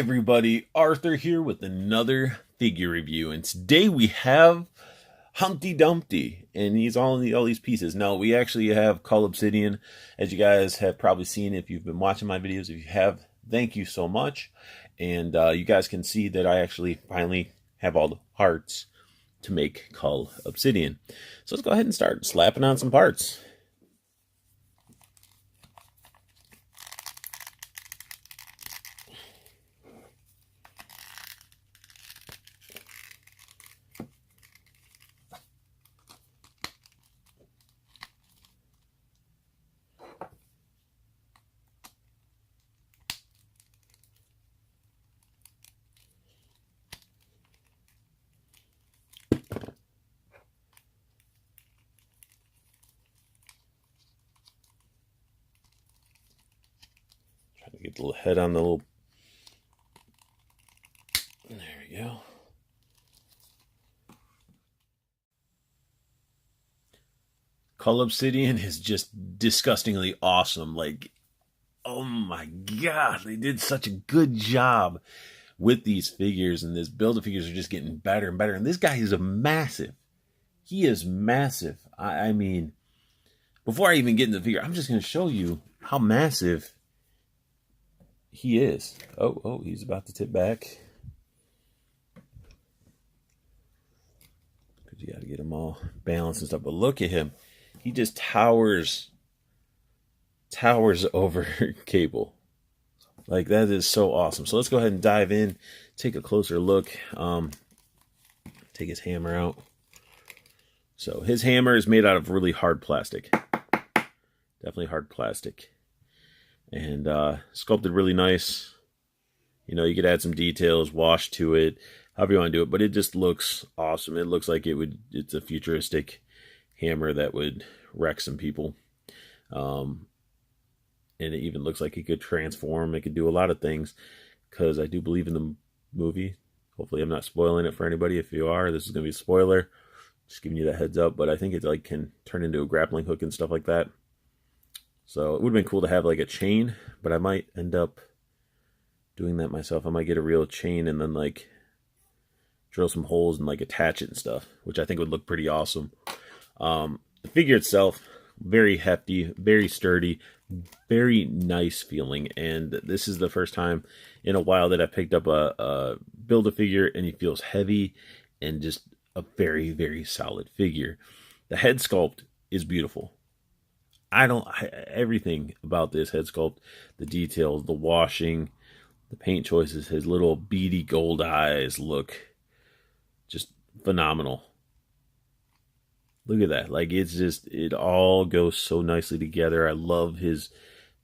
everybody, Arthur here with another figure review, and today we have Humpty Dumpty, and he's all these pieces. Now, we actually have Cull Obsidian, as you guys have probably seen if you've been watching my videos. If you have, thank you so much, and you guys can see that I actually finally have all the parts to make Cull Obsidian. So let's go ahead and start slapping on some parts. Trying to get the little head on the little... There we go. Cull Obsidian is just disgustingly awesome. Like, oh my god, they did such a good job with these figures, and this build of figures are just getting better and better. And this guy is massive. He is massive. I mean, before I even get into the figure, I'm just going to show you how massive he is. Oh, he's about to tip back. Because you got to get him all balanced and stuff. But look at him. He just towers over Cable. Like, that is so awesome. So let's go ahead and dive in, take a closer look. Take his hammer out. So his hammer is made out of really hard plastic. Definitely hard plastic. And sculpted really nice. You know, you could add some details, wash to it, however you want to do it, but it just looks awesome. It looks like it's a futuristic hammer that would wreck some people. And it even looks like it could transform. It could do a lot of things, because I do believe in the movie. Hopefully I'm not spoiling it for anybody. If you are, this is going to be a spoiler. Just giving you that heads up. But I think it like can turn into a grappling hook and stuff like that. So it would have been cool to have like a chain, but I might end up doing that myself. I might get a real chain and then like drill some holes and like attach it and stuff, which I think would look pretty awesome. The figure itself, very hefty, very sturdy, very nice feeling, and this is the first time in a while that I picked up a Build-A-Figure and he feels heavy and just a very, very solid figure. The head sculpt is beautiful. Everything about this head sculpt, the details, the washing, the paint choices, his little beady gold eyes look just phenomenal. Look at that. Like, it's just, it all goes so nicely together. I love his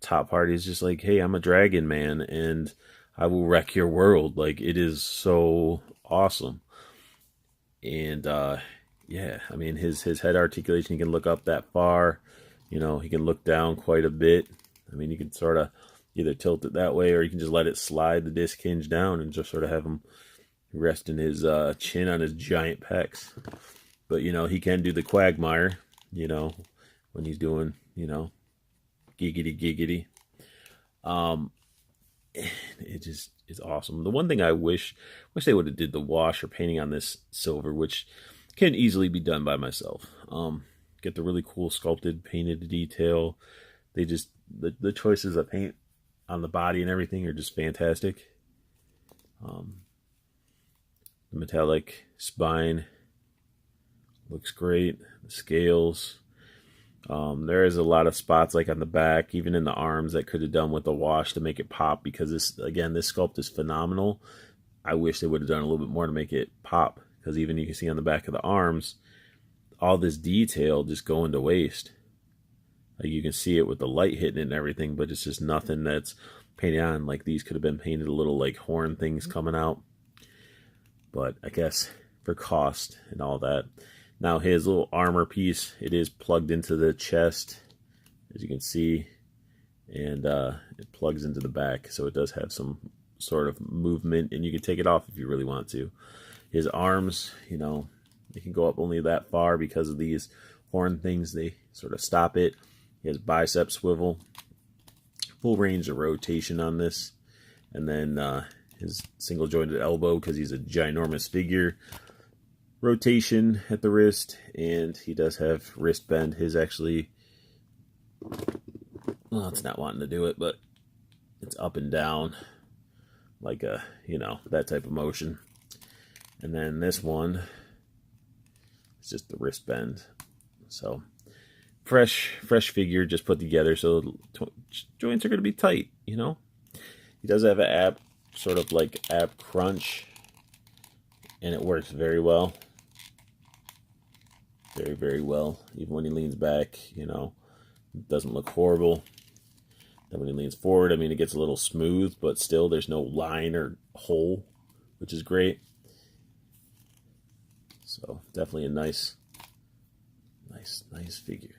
top part. He's just like, hey, I'm a dragon man and I will wreck your world. Like, it is so awesome. And yeah, I mean, his head articulation, he can look up that far. You know, he can look down quite a bit. I mean, you can sort of either tilt it that way or you can just let it slide the disc hinge down and just sort of have him resting his chin on his giant pecs. But, you know, he can do the quagmire, you know, when he's doing, you know, giggity. It just is awesome. The one thing I wish they would have did the wash or painting on this silver, which can easily be done by myself. Get the really cool sculpted painted detail. They just, the choices of paint on the body and everything are just fantastic. The metallic spine looks great. The scales. There is a lot of spots like on the back, even in the arms, that could have done with a wash to make it pop, because this sculpt is phenomenal. I wish they would have done a little bit more to make it pop, because even you can see on the back of the arms, all this detail just going to waste. Like, you can see it with the light hitting it and everything, but it's just nothing that's painted on. Like, these could have been painted a little like horn things coming out. But I guess for cost and all that. Now, his little armor piece, it is plugged into the chest, as you can see, and it plugs into the back, so it does have some sort of movement, and you can take it off if you really want to. His arms, you know, they can go up only that far because of these horn things. They sort of stop it. He has bicep swivel, full range of rotation on this, and then his single jointed elbow because he's a ginormous figure. Rotation at the wrist, and he does have wrist bend. His actually, well, it's not wanting to do it, but it's up and down like a, you know, that type of motion. And then this one is just the wrist bend. So fresh figure just put together, so joints are going to be tight, you know. He does have an ab, sort of like ab crunch, and it works very well. Very, very well. Even when he leans back, you know, it doesn't look horrible. Then when he leans forward, I mean, it gets a little smooth, but still there's no line or hole, which is great. So definitely a nice figure.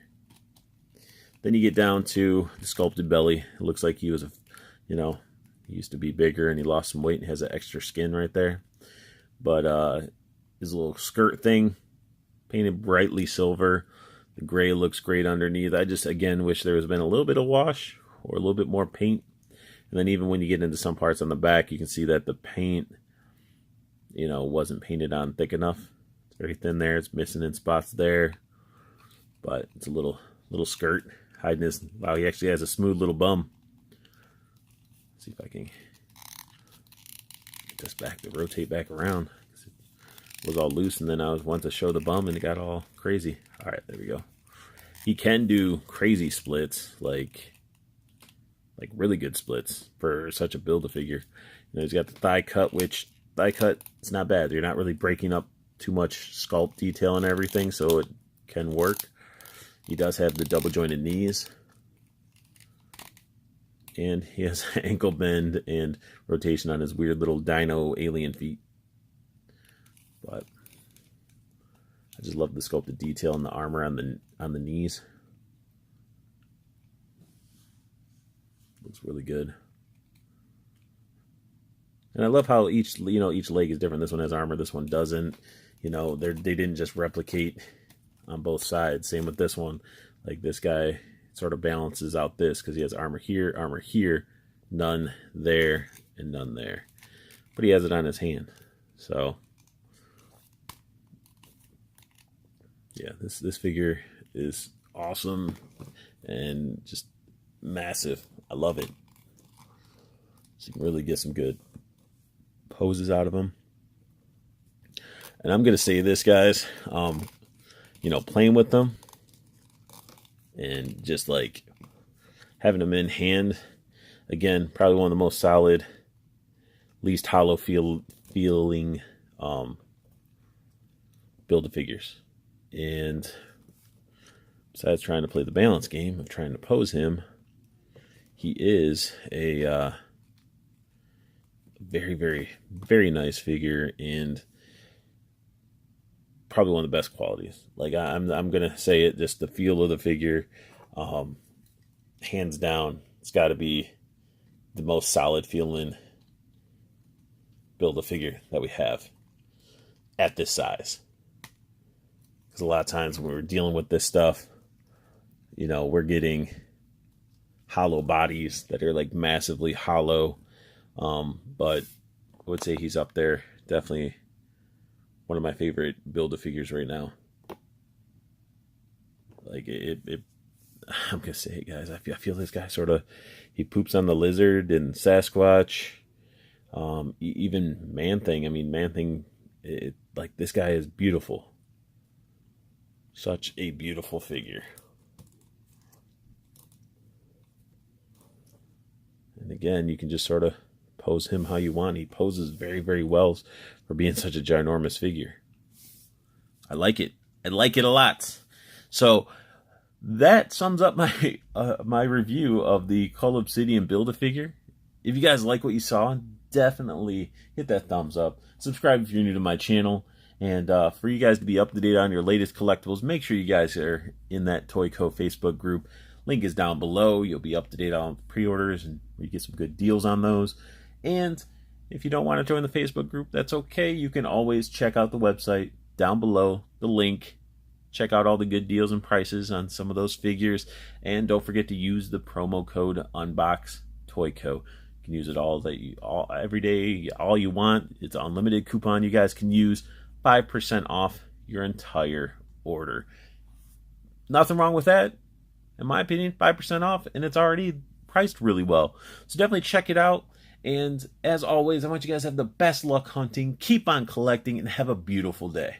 Then you get down to the sculpted belly. It looks like he was, you know, he used to be bigger and he lost some weight and has that extra skin right there. But his little skirt thing, painted brightly silver. The gray looks great underneath. I just, again, wish there was been a little bit of wash or a little bit more paint. And then even when you get into some parts on the back, you can see that the paint, you know, wasn't painted on thick enough. It's very thin there. It's missing in spots there. But it's a little skirt hiding his, wow, he actually has a smooth little bum. Let's see if I can get this back to rotate back around. It was all loose, and then I wanted to show the bum, and it got all crazy. All right, there we go. He can do crazy splits, like really good splits for such a Build-A-Figure. You know, he's got the thigh cut, which thigh cut, it's not bad. You're not really breaking up too much sculpt detail and everything, so it can work. He does have the double jointed knees, and he has ankle bend and rotation on his weird little dino alien feet. But I just love the sculpted detail and the armor on the knees. Looks really good. And I love how each leg is different. This one has armor, this one doesn't. You know, they didn't just replicate on both sides. Same with this one. Like this guy sort of balances out this because he has armor here, none there, and none there. But he has it on his hand. So yeah, this figure is awesome and just massive. I love it. So you can really get some good poses out of him. And I'm gonna say this, guys, you know, playing with them and just like having them in hand, again, probably one of the most solid, least hollow feeling Build-A-Figures. And besides trying to play the balance game of trying to pose him, he is a very, very, very nice figure and probably one of the best qualities. Like I'm gonna say it, just the feel of the figure, hands down, it's got to be the most solid feeling Build-A-Figure that we have at this size. Because a lot of times when we're dealing with this stuff, you know, we're getting hollow bodies that are like massively hollow. But I would say he's up there. Definitely one of my favorite Build-A-Figures right now. Like I'm gonna say it, guys. I feel this guy sort of, he poops on the lizard and Sasquatch. Even Man-Thing. I mean, Man-Thing, like this guy is beautiful. Such a beautiful figure. And again, you can just sort of pose him how you want. He poses very, very well for being such a ginormous figure. I like it. I like it a lot. So that sums up my my review of the Cull Obsidian Build-A-Figure. If you guys like what you saw, definitely hit that thumbs up. Subscribe if you're new to my channel. And for you guys to be up to date on your latest collectibles, make sure you guys are in that Toyco Facebook group. Link is down below. You'll be up to date on pre-orders and you get some good deals on those. And if you don't want to join the Facebook group, that's okay. You can always check out the website down below, the link. Check out all the good deals and prices on some of those figures. And don't forget to use the promo code UNBOXTOYCO. can use it every day, all you want. It's an unlimited coupon you guys can use. 5% off your entire order. Nothing wrong with that, in my opinion. 5% off, and it's already priced really well. So definitely check it out. And as always, I want you guys to have the best luck hunting. Keep on collecting, and have a beautiful day.